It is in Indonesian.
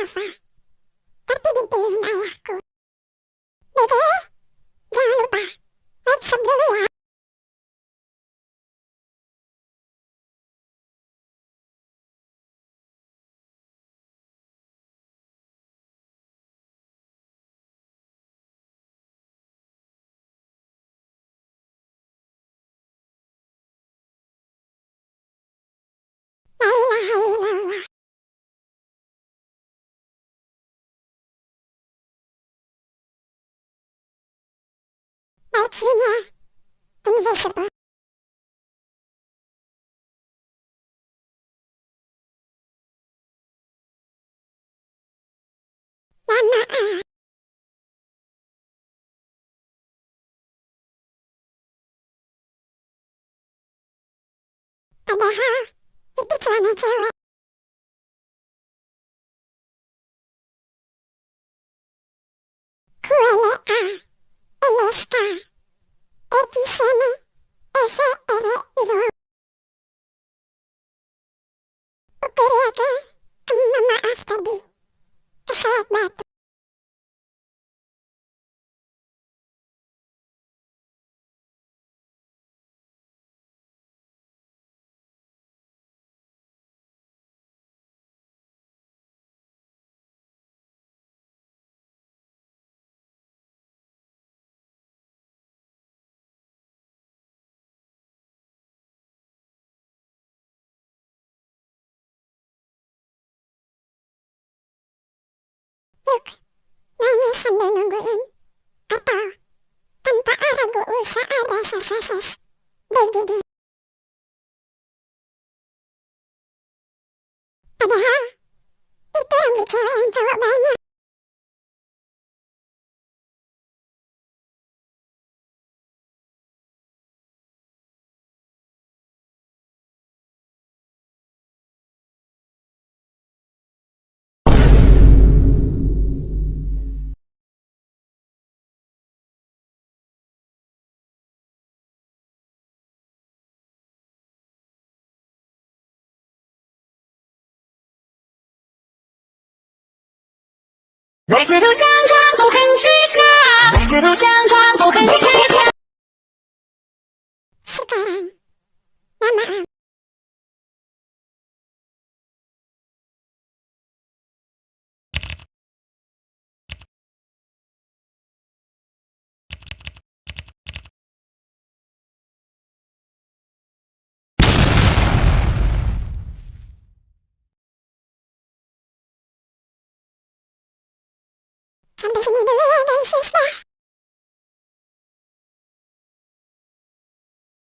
Alfa, tapi dipilihin ayahku. BTW, jangan lupa like sub dulu ya. La ilaha illallah. Bajunya invisible. Nama A. Padahal itu celana cewek. Kuele A. Eloska. Etisene. Evere Iru. Uperiake. Maaf tadi. Pesawat batu. Yuk, nyanyi sambil nungguin. Atau tanpa ragu usah ada ses-ses. Begini. Padahal itu rambut cewek yang cowok banyak.每次都想装作很虚假，每次都想装作很虚假。Sekarang, nama A. Sampai